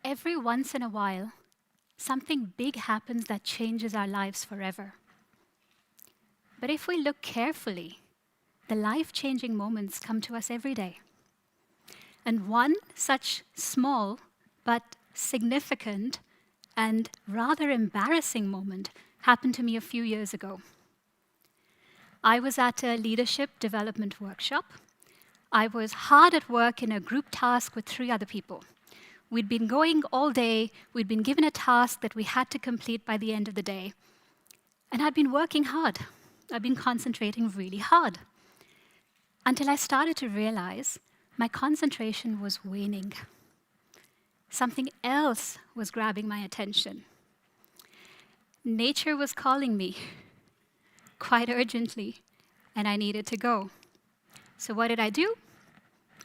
Every once in a while, something big happens that changes our lives forever. But if we look carefully, the life-changing moments come to us every day. And one such small but significant and rather embarrassing moment happened to me a few years ago. I was at a leadership development workshop. I was hard at work in a group task with 3 other people. We'd been going all day. We'd been given a task that we had to complete by the end of the day. And I'd been working hard. I'd been concentrating really hard. Until I started to realize my concentration was waning. Something else was grabbing my attention. Nature was calling me quite urgently, and I needed to go. So what did I do?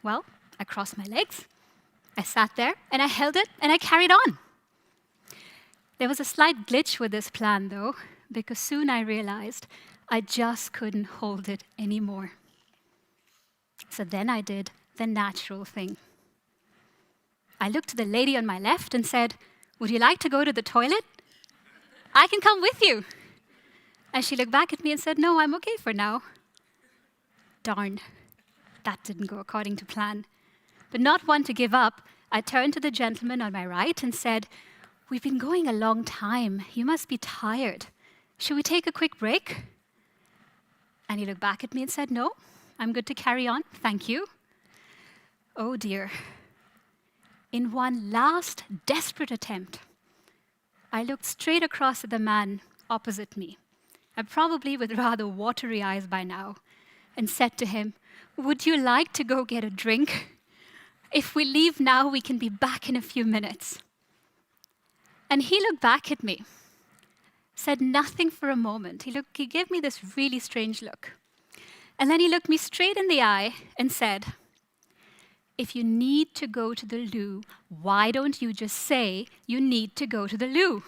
Well, I crossed my legs, I sat there, and I held it, and I carried on. There was a slight glitch with this plan, though, because soon I realized I just couldn't hold it anymore. So then I did the natural thing. I looked to the lady on my left and said, "Would you like to go to the toilet? I can come with you." And she looked back at me and said, "No, I'm okay for now." Darn, that didn't go according to plan. But not one to give up, I turned to the gentleman on my right and said, "We've been going a long time. You must be tired. Should we take a quick break?" And he looked back at me and said, "No, I'm good to carry on, thank you." Oh dear. In one last desperate attempt, I looked straight across at the man opposite me, and probably with rather watery eyes by now, and said to him, "Would you like to go get a drink? If we leave now, we can be back in a few minutes." And he looked back at me, said nothing for a moment. He gave me this really strange look. And then he looked me straight in the eye and said, "If you need to go to the loo, why don't you just say you need to go to the loo?"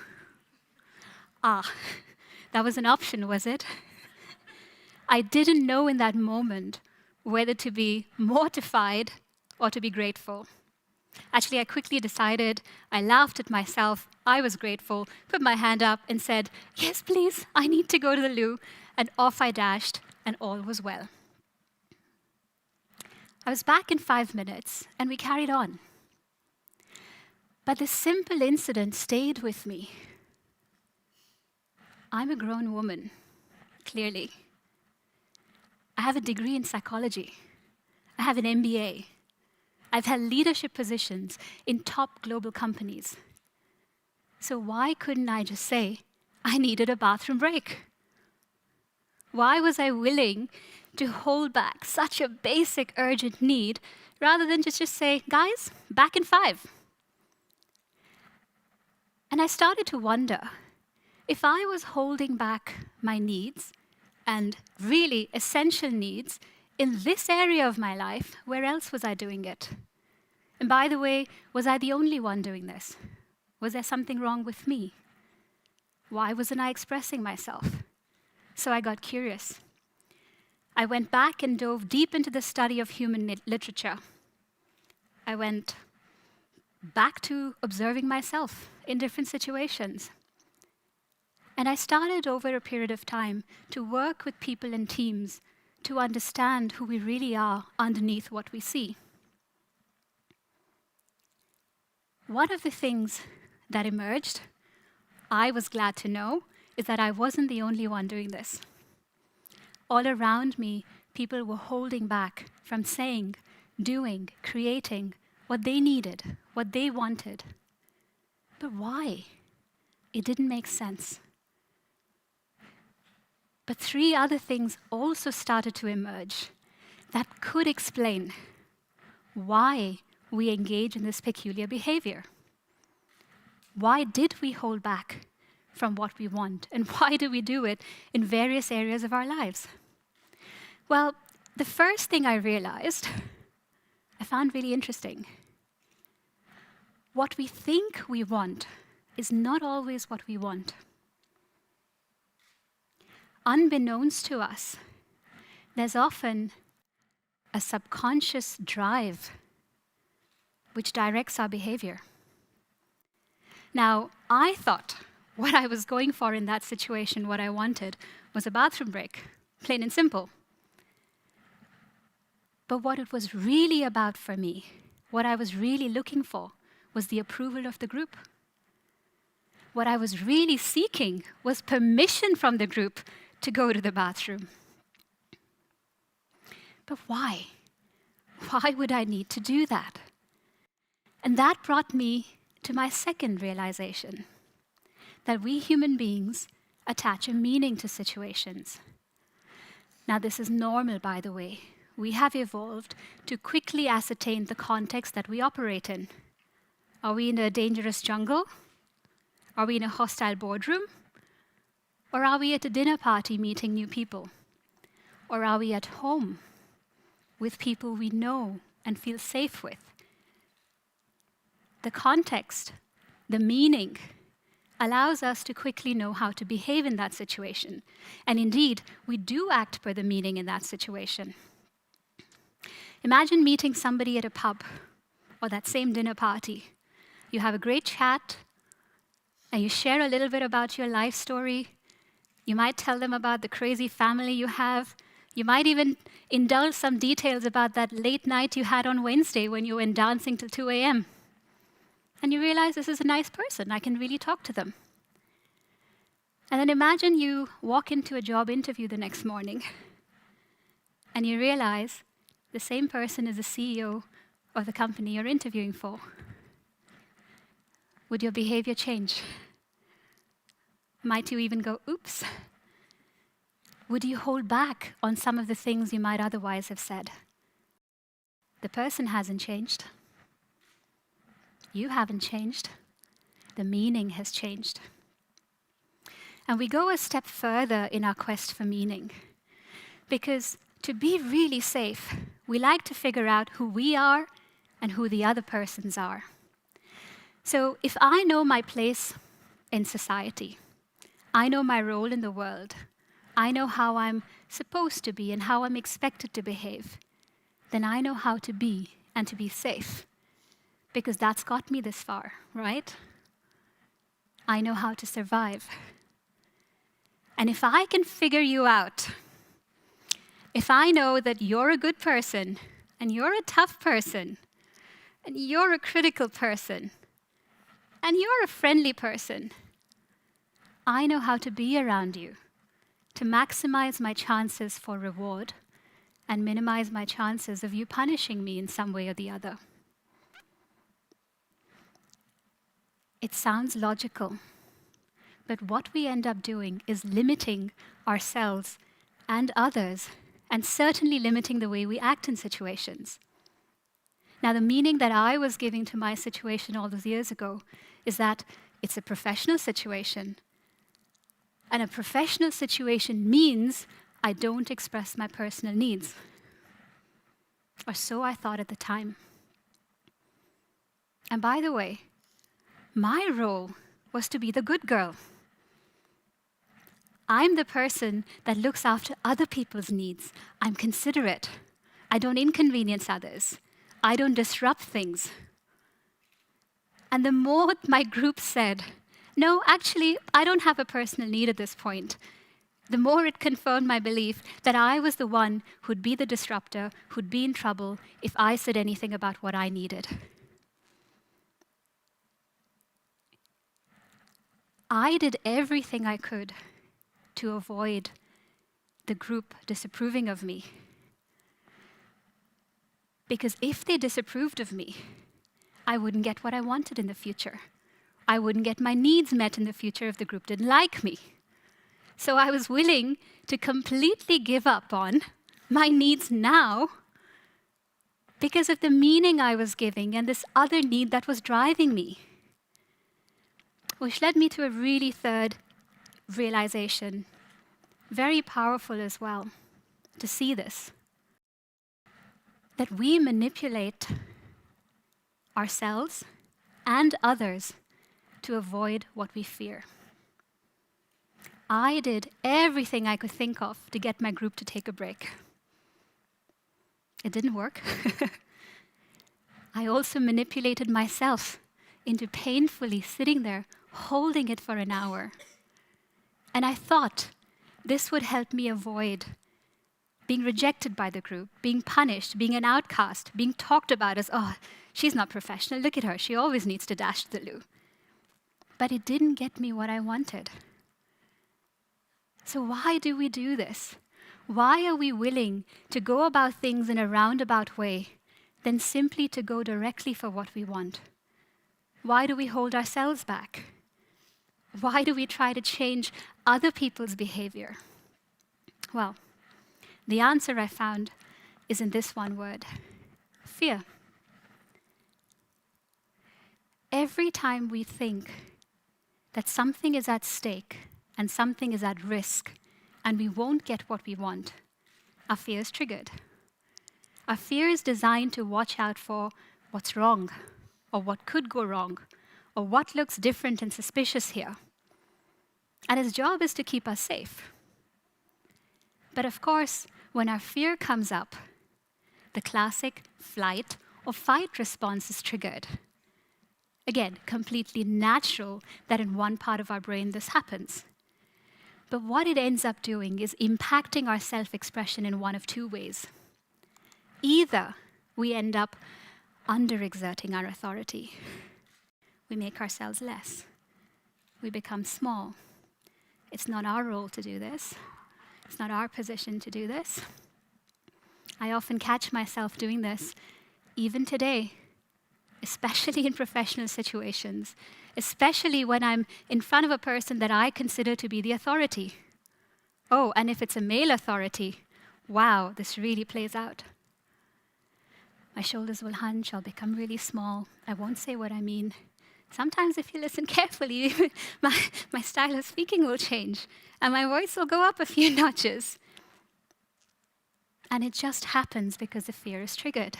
Ah, that was an option, was it? I didn't know in that moment whether to be mortified or to be grateful. Actually, I quickly decided. I laughed at myself. I was grateful, put my hand up and said, "Yes, please, I need to go to the loo." And off I dashed, and all was well. I was back in 5 minutes, and we carried on. But this simple incident stayed with me. I'm a grown woman, clearly. I have a degree in psychology. I have an MBA. I've held leadership positions in top global companies. So why couldn't I just say, I needed a bathroom break? Why was I willing to hold back such a basic, urgent need rather than just say, "Guys, back in 5? And I started to wonder, if I was holding back my needs, and really essential needs, in this area of my life, where else was I doing it? And by the way, was I the only one doing this? Was there something wrong with me? Why wasn't I expressing myself? So I got curious. I went back and dove deep into the study of human literature. I went back to observing myself in different situations. And I started over a period of time to work with people and teams to understand who we really are underneath what we see. One of the things that emerged, I was glad to know, is that I wasn't the only one doing this. All around me, people were holding back from saying, doing, creating what they needed, what they wanted. But why? It didn't make sense. But 3 other things also started to emerge that could explain why we engage in this peculiar behavior. Why did we hold back from what we want? And why do we do it in various areas of our lives? Well, the first thing I realized, I found really interesting. What we think we want is not always what we want. Unbeknownst to us, there's often a subconscious drive which directs our behavior. Now, I thought what I was going for in that situation, what I wanted, was a bathroom break, plain and simple. But what it was really about for me, what I was really looking for, was the approval of the group. What I was really seeking was permission from the group to go to the bathroom. But why? Why would I need to do that? And that brought me to my second realization, that we human beings attach a meaning to situations. Now, this is normal, by the way. We have evolved to quickly ascertain the context that we operate in. Are we in a dangerous jungle? Are we in a hostile boardroom? Or are we at a dinner party meeting new people? Or are we at home with people we know and feel safe with? The context, the meaning, allows us to quickly know how to behave in that situation. And indeed, we do act per the meaning in that situation. Imagine meeting somebody at a pub or that same dinner party. You have a great chat, and you share a little bit about your life story. You might tell them about the crazy family you have. You might even indulge some details about that late night you had on Wednesday when you went dancing till 2 a.m. And you realize this is a nice person. I can really talk to them. And then imagine you walk into a job interview the next morning, and you realize the same person is the CEO of the company you're interviewing for. Would your behavior change? Might you even go, oops? Would you hold back on some of the things you might otherwise have said? The person hasn't changed. You haven't changed. The meaning has changed. And we go a step further in our quest for meaning, because to be really safe, we like to figure out who we are and who the other persons are. So if I know my place in society, I know my role in the world, I know how I'm supposed to be and how I'm expected to behave, then I know how to be and to be safe, because that's got me this far, right? I know how to survive. And if I can figure you out, if I know that you're a good person, and you're a tough person, and you're a critical person, and you're a friendly person, I know how to be around you to maximize my chances for reward and minimize my chances of you punishing me in some way or the other. It sounds logical, but what we end up doing is limiting ourselves and others, and certainly limiting the way we act in situations. Now, the meaning that I was giving to my situation all those years ago is that it's a professional situation. And a professional situation means I don't express my personal needs. Or so I thought at the time. And by the way, my role was to be the good girl. I'm the person that looks after other people's needs. I'm considerate. I don't inconvenience others. I don't disrupt things. And the more my group said, no, actually, I don't have a personal need at this point, the more it confirmed my belief that I was the one who'd be the disruptor, who'd be in trouble if I said anything about what I needed. I did everything I could to avoid the group disapproving of me. Because if they disapproved of me, I wouldn't get what I wanted in the future. I wouldn't get my needs met in the future if the group didn't like me. So I was willing to completely give up on my needs now because of the meaning I was giving and this other need that was driving me. Which led me to a really third realization, very powerful as well, to see this. That we manipulate ourselves and others to avoid what we fear. I did everything I could think of to get my group to take a break. It didn't work. I also manipulated myself into painfully sitting there, holding it for an hour. And I thought this would help me avoid being rejected by the group, being punished, being an outcast, being talked about as, oh, she's not professional, look at her, she always needs to dash to the loo. But it didn't get me what I wanted. So why do we do this? Why are we willing to go about things in a roundabout way than simply to go directly for what we want? Why do we hold ourselves back? Why do we try to change other people's behavior? Well, the answer I found is in this one word: fear. Every time we think that something is at stake and something is at risk and we won't get what we want, our fear is triggered. Our fear is designed to watch out for what's wrong, or what could go wrong, or what looks different and suspicious here. And its job is to keep us safe. But of course, when our fear comes up, the classic flight or fight response is triggered. Again, completely natural that in one part of our brain this happens. But what it ends up doing is impacting our self-expression in one of two ways. Either we end up underexerting our authority. We make ourselves less. We become small. It's not our role to do this. It's not our position to do this. I often catch myself doing this, even today, especially in professional situations, especially when I'm in front of a person that I consider to be the authority. Oh, and if it's a male authority, wow, this really plays out. My shoulders will hunch, I'll become really small, I won't say what I mean. Sometimes if you listen carefully, my style of speaking will change, and my voice will go up a few notches. And it just happens because the fear is triggered.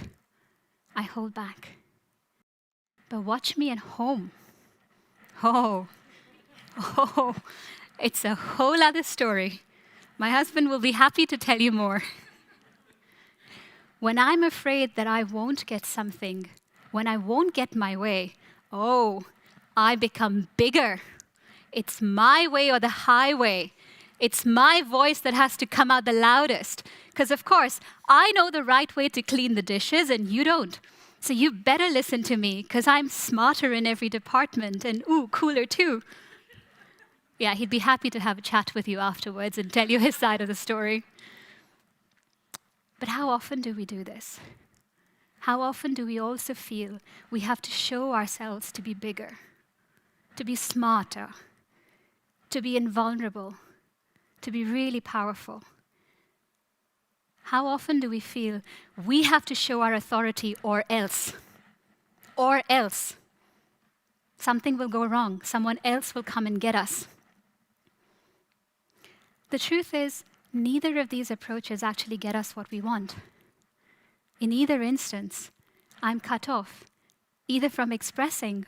I hold back. But watch me at home. Oh, it's a whole other story. My husband will be happy to tell you more. When I'm afraid that I won't get something, when I won't get my way, I become bigger. It's my way or the highway. It's my voice that has to come out the loudest. Because of course, I know the right way to clean the dishes and you don't. So you better listen to me, because I'm smarter in every department and cooler too. Yeah, he'd be happy to have a chat with you afterwards and tell you his side of the story. But how often do we do this? How often do we also feel we have to show ourselves to be bigger, to be smarter, to be invulnerable, to be really powerful? How often do we feel we have to show our authority or else? Or else. Something will go wrong. Someone else will come and get us. The truth is, neither of these approaches actually get us what we want. In either instance, I'm cut off, either from expressing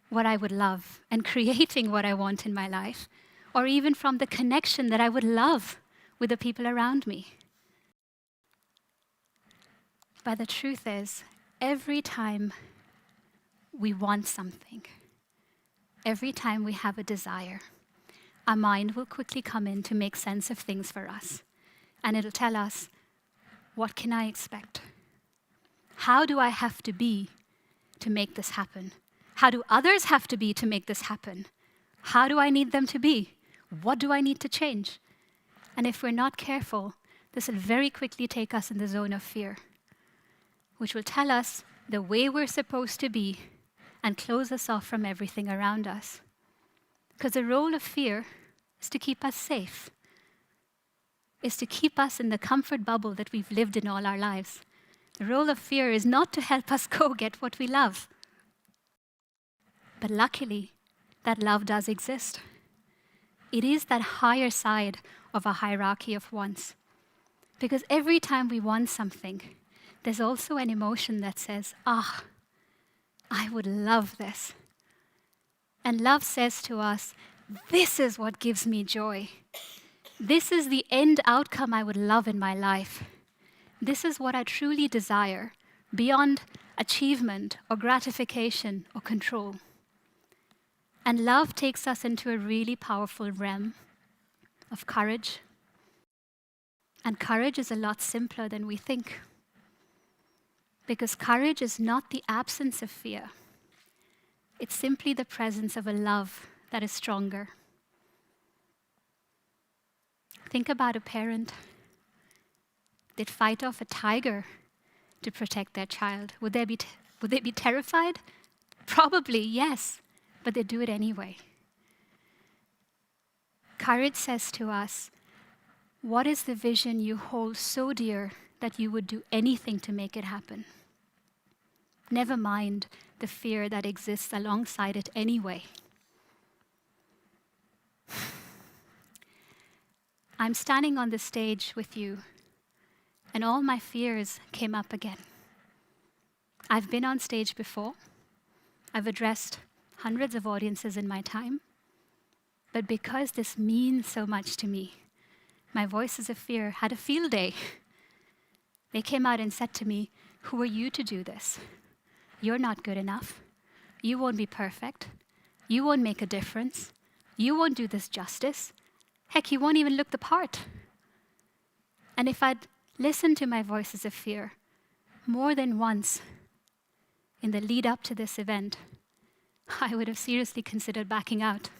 what I would love and creating what I want in my life, or even from the connection that I would love with the people around me. But the truth is, every time we want something, every time we have a desire, our mind will quickly come in to make sense of things for us. And it'll tell us, what can I expect? How do I have to be to make this happen? How do others have to be to make this happen? How do I need them to be? What do I need to change? And if we're not careful, this will very quickly take us in the zone of fear, which will tell us the way we're supposed to be and close us off from everything around us. Because the role of fear is to keep us safe, is to keep us in the comfort bubble that we've lived in all our lives. The role of fear is not to help us go get what we love. But luckily, that love does exist. It is that higher side of a hierarchy of wants. Because every time we want something, there's also an emotion that says, I would love this. And love says to us, this is what gives me joy. This is the end outcome I would love in my life. This is what I truly desire, beyond achievement or gratification or control. And love takes us into a really powerful realm of courage. And courage is a lot simpler than we think. Because courage is not the absence of fear. It's simply the presence of a love that is stronger. Think about a parent. They'd fight off a tiger to protect their child. Would they be terrified? Probably, yes, but they do it anyway. Courage says to us, what is the vision you hold so dear that you would do anything to make it happen? Never mind the fear that exists alongside it anyway. I'm standing on the stage with you, and all my fears came up again. I've been on stage before. I've addressed hundreds of audiences in my time. But because this means so much to me, my voices of fear had a field day. They came out and said to me, who are you to do this? You're not good enough. You won't be perfect. You won't make a difference. You won't do this justice. Heck, you won't even look the part. And if I'd listened to my voices of fear more than once in the lead up to this event, I would have seriously considered backing out.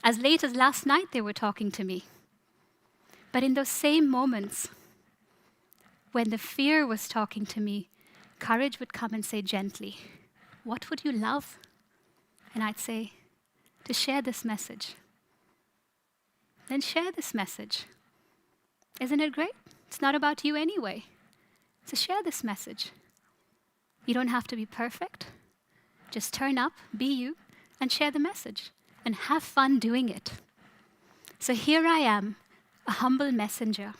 As late as last night, they were talking to me. But in those same moments, when the fear was talking to me, courage would come and say gently, what would you love? And I'd say, to share this message. Then share this message. Isn't it great? It's not about you anyway. So share this message. You don't have to be perfect. Just turn up, be you, and share the message. And have fun doing it. So here I am, a humble messenger,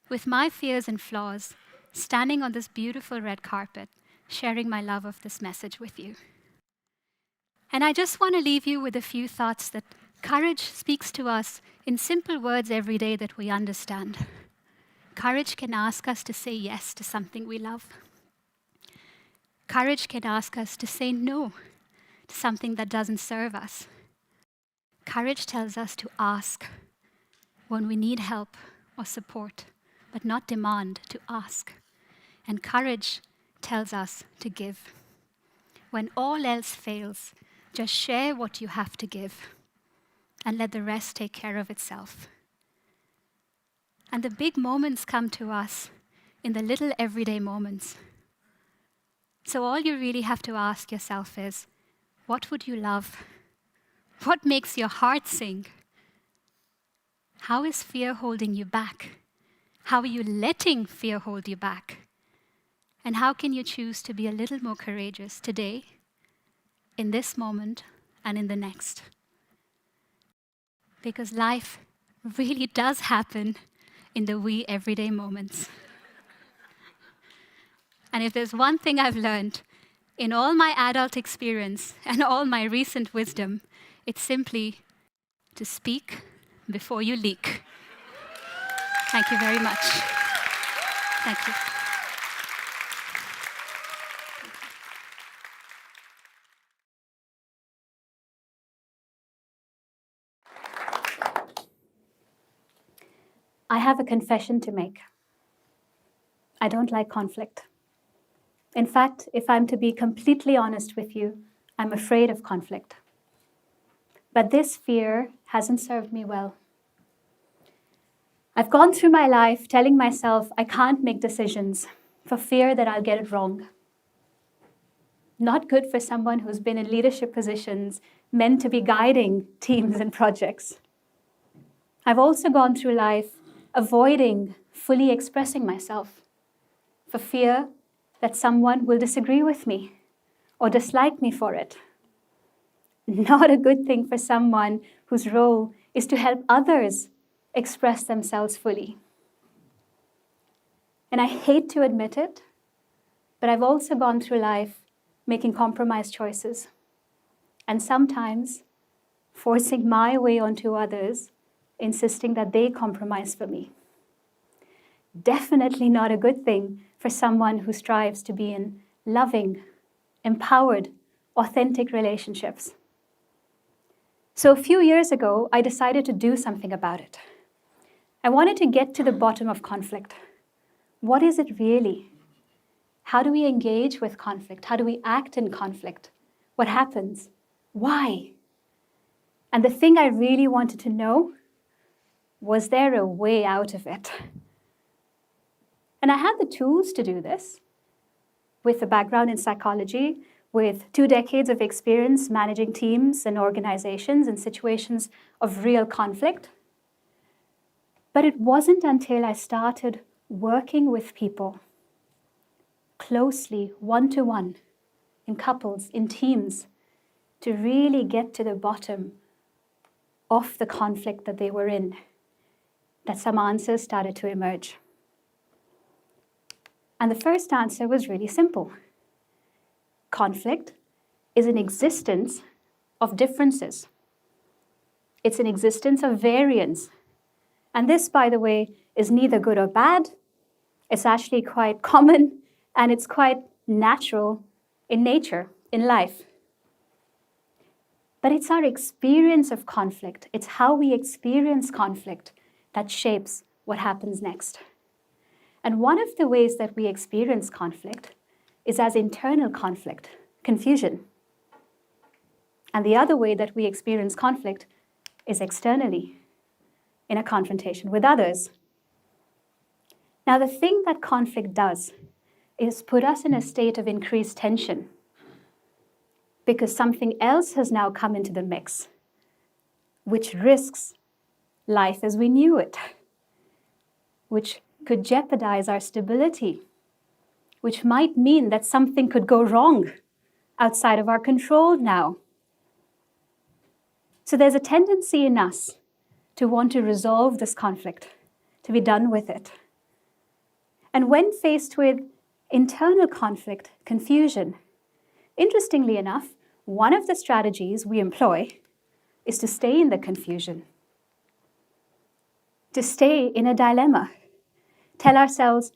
with my fears and flaws, standing on this beautiful red carpet, sharing my love of this message with you. And I just want to leave you with a few thoughts that courage speaks to us in simple words every day that we understand. Courage can ask us to say yes to something we love. Courage can ask us to say no to something that doesn't serve us. Courage tells us to ask when we need help or support, but not demand, to ask. And courage tells us to give. When all else fails, just share what you have to give and let the rest take care of itself. And the big moments come to us in the little everyday moments. So all you really have to ask yourself is, what would you love? What makes your heart sing? How is fear holding you back? How are you letting fear hold you back? And how can you choose to be a little more courageous today, in this moment, and in the next? Because life really does happen in the wee everyday moments. And if there's one thing I've learned in all my adult experience and all my recent wisdom, it's simply to speak before you leak. Thank you very much. Thank you. I have a confession to make. I don't like conflict. In fact, if I'm to be completely honest with you, I'm afraid of conflict. But this fear hasn't served me well. I've gone through my life telling myself I can't make decisions for fear that I'll get it wrong. Not good for someone who's been in leadership positions, meant to be guiding teams and projects. I've also gone through life avoiding fully expressing myself for fear that someone will disagree with me or dislike me for it. Not a good thing for someone whose role is to help others express themselves fully. And I hate to admit it, but I've also gone through life making compromise choices, and sometimes forcing my way onto others, insisting that they compromise for me. Definitely not a good thing for someone who strives to be in loving, empowered, authentic relationships. So a few years ago, I decided to do something about it. I wanted to get to the bottom of conflict. What is it really? How do we engage with conflict? How do we act in conflict? What happens? Why? And the thing I really wanted to know, was there a way out of it? And I had the tools to do this, with a background in psychology, with 2 decades of experience managing teams and organizations in situations of real conflict. But it wasn't until I started working with people closely, one-to-one, in couples, in teams, to really get to the bottom of the conflict that they were in, that some answers started to emerge. And the first answer was really simple. Conflict is an existence of differences. It's an existence of variance. And this, by the way, is neither good or bad. It's actually quite common, and it's quite natural in nature, in life. But it's our experience of conflict, it's how we experience conflict that shapes what happens next. And one of the ways that we experience conflict is as internal conflict, confusion. And the other way that we experience conflict is externally, in a confrontation with others. Now, the thing that conflict does is put us in a state of increased tension, because something else has now come into the mix, which risks life as we knew it, which could jeopardize our stability, which might mean that something could go wrong outside of our control now. So there's a tendency in us to want to resolve this conflict, to be done with it. And when faced with internal conflict, confusion, interestingly enough, one of the strategies we employ is to stay in the confusion, to stay in a dilemma, tell ourselves,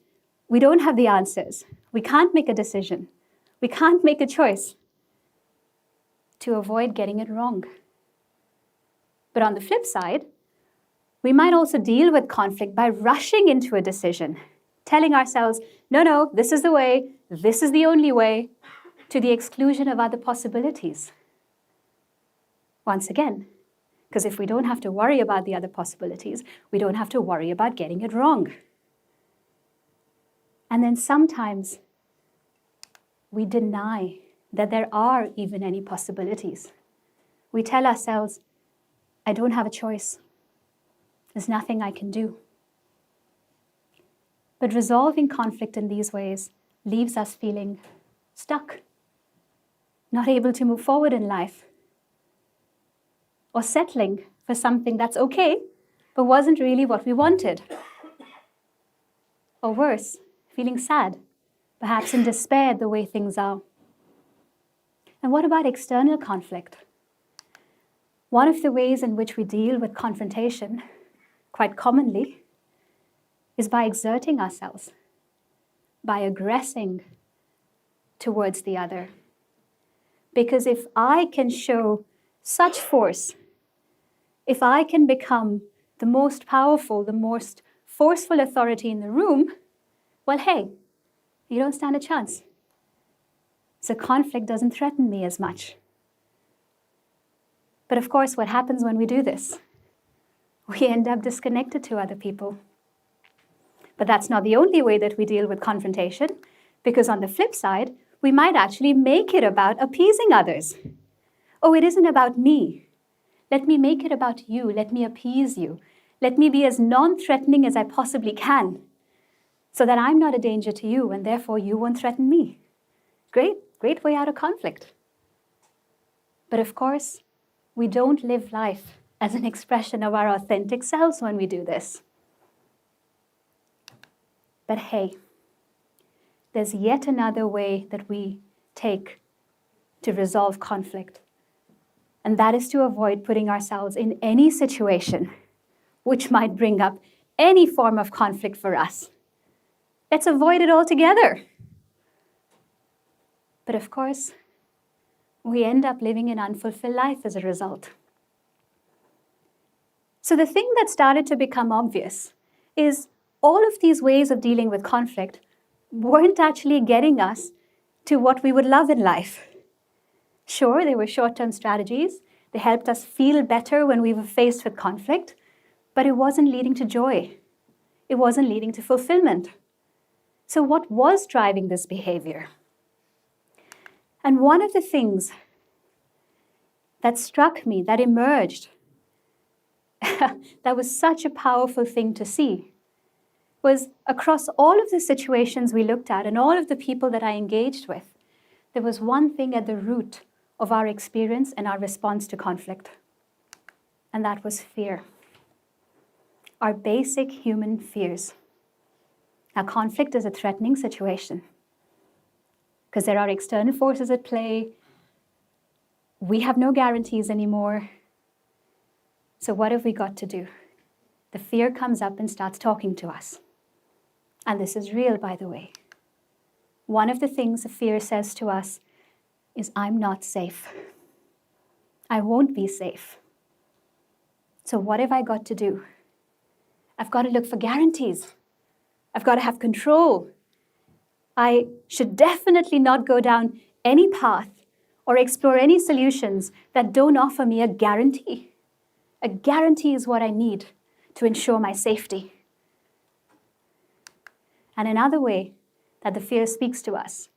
we don't have the answers, we can't make a decision, we can't make a choice, to avoid getting it wrong. But on the flip side, we might also deal with conflict by rushing into a decision, telling ourselves, no, this is the way, this is the only way, to the exclusion of other possibilities. Once again, because if we don't have to worry about the other possibilities, we don't have to worry about getting it wrong. And then sometimes we deny that there are even any possibilities. We tell ourselves, I don't have a choice. There's nothing I can do. But resolving conflict in these ways leaves us feeling stuck, not able to move forward in life, or settling for something that's okay, but wasn't really what we wanted. Or worse, feeling sad, perhaps in despair at the way things are. And what about external conflict? One of the ways in which we deal with confrontation, quite commonly, is by exerting ourselves, by aggressing towards the other. Because if I can show such force, if I can become the most powerful, the most forceful authority in the room, well, hey, you don't stand a chance. So conflict doesn't threaten me as much. But of course, what happens when we do this? We end up disconnected to other people. But that's not the only way that we deal with confrontation, because on the flip side, we might actually make it about appeasing others. Oh, it isn't about me. Let me make it about you. Let me appease you. Let me be as non-threatening as I possibly can, so that I'm not a danger to you, and therefore you won't threaten me. Great way out of conflict. But of course, we don't live life as an expression of our authentic selves when we do this. But hey, there's yet another way that we take to resolve conflict. And that is to avoid putting ourselves in any situation which might bring up any form of conflict for us. Let's avoid it altogether. But of course, we end up living an unfulfilled life as a result. So the thing that started to become obvious is all of these ways of dealing with conflict weren't actually getting us to what we would love in life. Sure, they were short-term strategies. They helped us feel better when we were faced with conflict, but it wasn't leading to joy. It wasn't leading to fulfillment. So what was driving this behavior? And one of the things that struck me, that emerged, that was such a powerful thing to see, was across all of the situations we looked at and all of the people that I engaged with, there was one thing at the root of our experience and our response to conflict. And that was fear. Our basic human fears. Now, conflict is a threatening situation because there are external forces at play. We have no guarantees anymore. So what have we got to do? The fear comes up and starts talking to us. And this is real, by the way. One of the things the fear says to us is, I'm not safe. I won't be safe. So what have I got to do? I've got to look for guarantees. I've got to have control. I should definitely not go down any path or explore any solutions that don't offer me a guarantee. A guarantee is what I need to ensure my safety. And another way that the fear speaks to us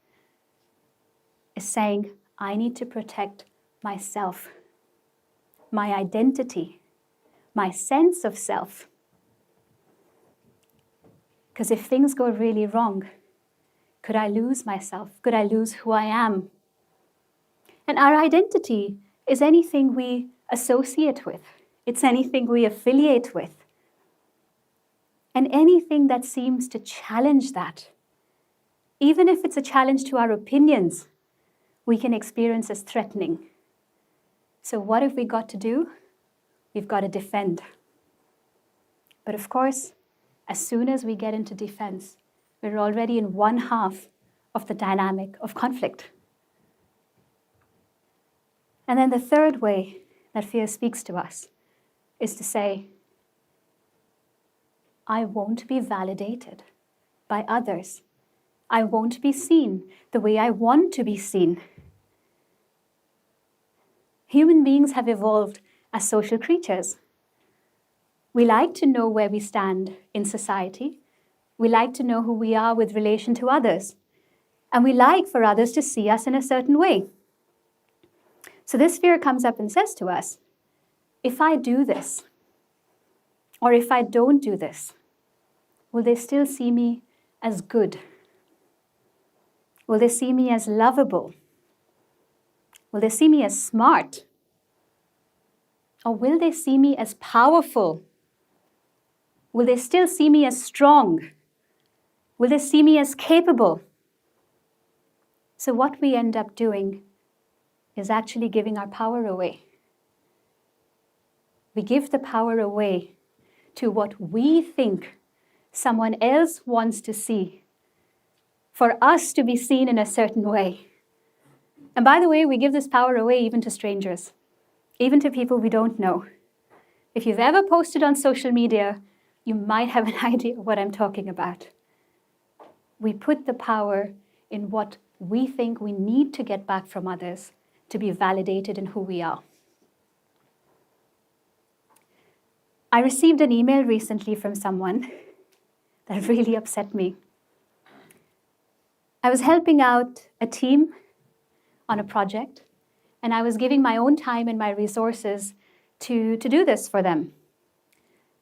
is saying, I need to protect myself, my identity, my sense of self. Because if things go really wrong, could I lose myself? Could I lose who I am? And our identity is anything we associate with. It's anything we affiliate with. And anything that seems to challenge that, even if it's a challenge to our opinions, we can experience as threatening. So what have we got to do? We've got to defend. But of course, as soon as we get into defense, we're already in one half of the dynamic of conflict. And then the third way that fear speaks to us is to say, I won't be validated by others. I won't be seen the way I want to be seen. Human beings have evolved as social creatures. We like to know where we stand in society. We like to know who we are with relation to others. And we like for others to see us in a certain way. So this fear comes up and says to us, if I do this, or if I don't do this, will they still see me as good? Will they see me as lovable? Will they see me as smart? Or will they see me as powerful? Will they still see me as strong? Will they see me as capable? So what we end up doing is actually giving our power away. We give the power away to what we think someone else wants to see, for us to be seen in a certain way. And by the way, we give this power away even to strangers, even to people we don't know. If you've ever posted on social media, you might have an idea of what I'm talking about. We put the power in what we think we need to get back from others to be validated in who we are. I received an email recently from someone that really upset me. I was helping out a team on a project, and I was giving my own time and my resources to do this for them.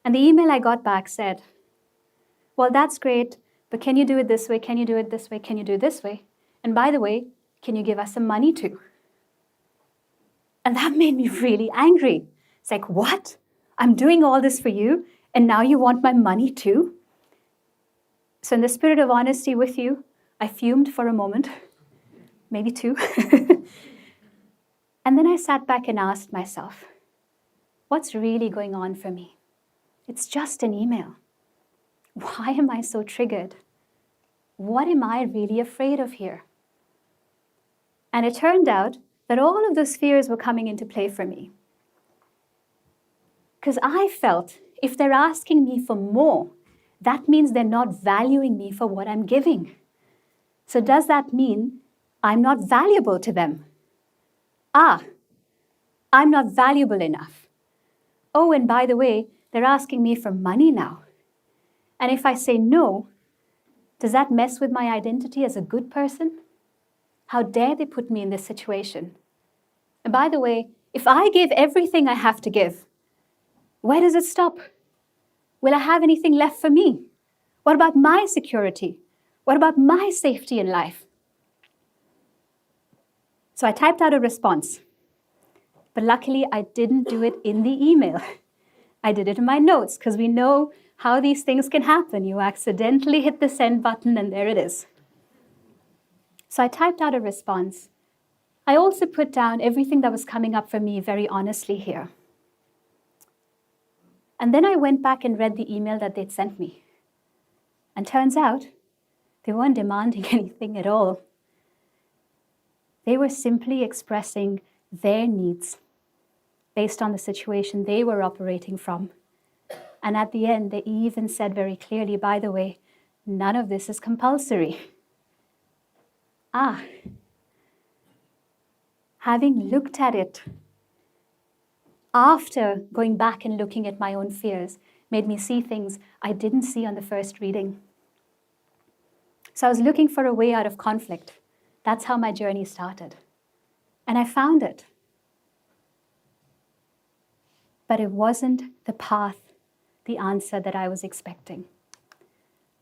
And the email I got back said, well, that's great, but can you do it this way? Can you do it this way? Can you do it this way? And by the way, can you give us some money too? And that made me really angry. It's like, what? I'm doing all this for you, and now you want my money too? So in the spirit of honesty with you, I fumed for a moment, maybe two. And then I sat back and asked myself, what's really going on for me? It's just an email. Why am I so triggered? what am I really afraid of here? And it turned out that all of those fears were coming into play for me. Because I felt if they're asking me for more, that means they're not valuing me for what I'm giving. So does that mean I'm not valuable to them? I'm not valuable enough. Oh, and by the way, they're asking me for money now. And if I say no, does that mess with my identity as a good person? How dare they put me in this situation? And by the way, if I give everything I have to give, where does it stop? Will I have anything left for me? What about my security? What about my safety in life? So I typed out a response. But luckily, I didn't do it in the email. I did it in my notes, because we know how these things can happen. You accidentally hit the send button, and there it is. So I typed out a response. I also put down everything that was coming up for me very honestly here. And then I went back and read the email that they'd sent me. And turns out, they weren't demanding anything at all. They were simply expressing their needs based on the situation they were operating from. And at the end, they even said very clearly, by the way, none of this is compulsory. Having looked at it after going back and looking at my own fears made me see things I didn't see on the first reading. So I was looking for a way out of conflict. That's how my journey started. And I found it. But it wasn't the path, the answer that I was expecting.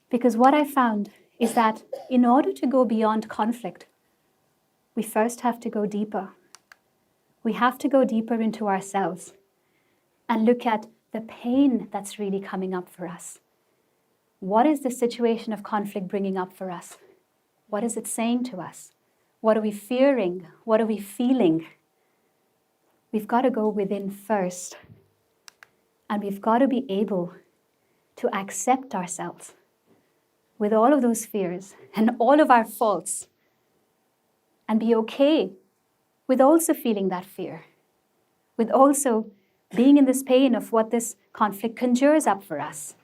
Because what I found is that in order to go beyond conflict, we first have to go deeper. We have to go deeper into ourselves and look at the pain that's really coming up for us. What is the situation of conflict bringing up for us? What is it saying to us? What are we fearing? What are we feeling? We've got to go within first. And we've got to be able to accept ourselves with all of those fears and all of our faults, and be okay with also feeling that fear, with also being in this pain of what this conflict conjures up for us.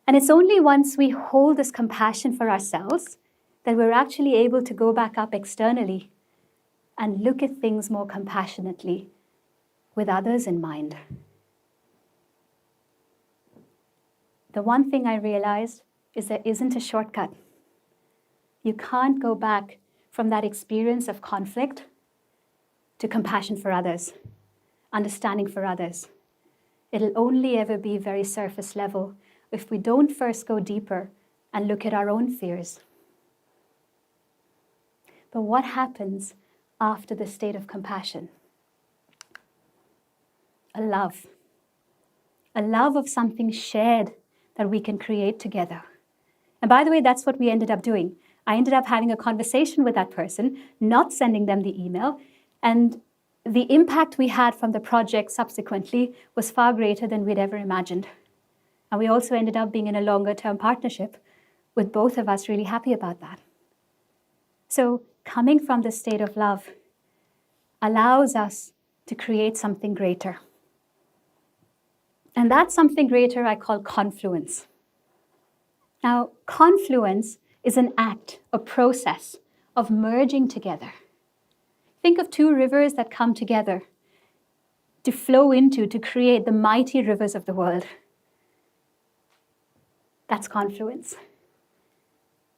And it's only once we hold this compassion for ourselves that we're actually able to go back up externally and look at things more compassionately with others in mind. The one thing I realized is there isn't a shortcut. You can't go back from that experience of conflict to compassion for others, understanding for others. It'll only ever be very surface level if we don't first go deeper and look at our own fears. But what happens after the state of compassion? A love of something shared that we can create together. And by the way, that's what we ended up doing. I ended up having a conversation with that person, not sending them the email, and the impact we had from the project subsequently was far greater than we'd ever imagined. And we also ended up being in a longer-term partnership with both of us really happy about that. So coming from this state of love allows us to create something greater. And that something greater I call confluence. Now, confluence is an act, a process of merging together. Think of two rivers that come together to flow into, to create the mighty rivers of the world. That's confluence.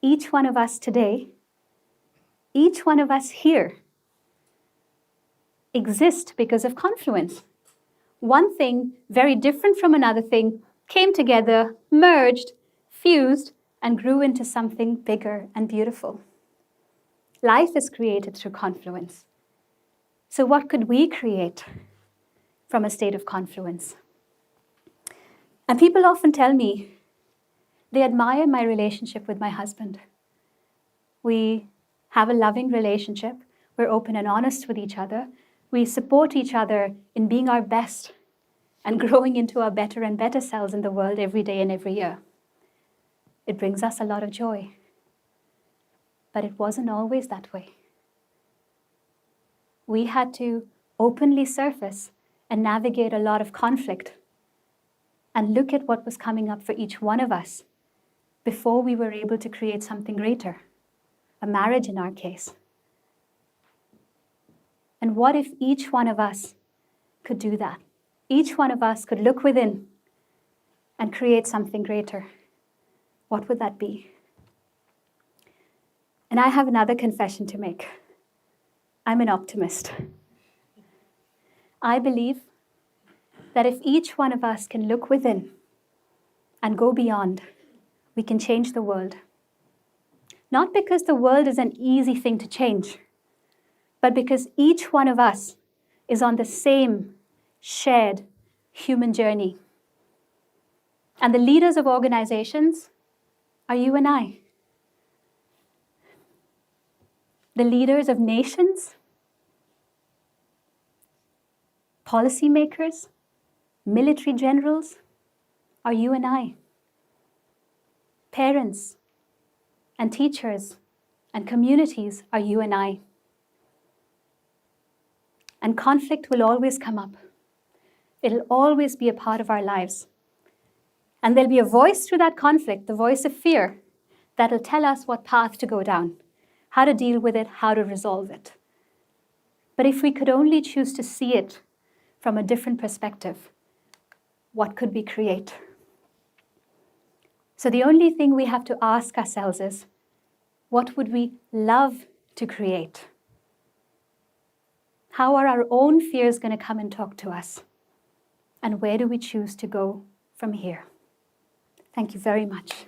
Each one of us today, each one of us here exist because of confluence. One thing very different from another thing came together, merged, fused, and grew into something bigger and beautiful. Life is created through confluence. So what could we create from a state of confluence? And people often tell me they admire my relationship with my husband. We have a loving relationship. We're open and honest with each other. We support each other in being our best and growing into our better and better selves in the world every day and every year. It brings us a lot of joy. But it wasn't always that way. We had to openly surface and navigate a lot of conflict and look at what was coming up for each one of us before we were able to create something greater, a marriage in our case. And what if each one of us could do that? Each one of us could look within and create something greater. What would that be? And I have another confession to make. I'm an optimist. I believe that if each one of us can look within and go beyond, we can change the world. Not because the world is an easy thing to change, but because each one of us is on the same shared human journey. And the leaders of organizations are you and I. The leaders of nations, policymakers, military generals are you and I. Parents and teachers and communities are you and I. And conflict will always come up. It'll always be a part of our lives. And there'll be a voice through that conflict, the voice of fear, that'll tell us what path to go down, how to deal with it, how to resolve it. But if we could only choose to see it from a different perspective, what could we create? So the only thing we have to ask ourselves is, what would we love to create? How are our own fears going to come and talk to us? And where do we choose to go from here? Thank you very much.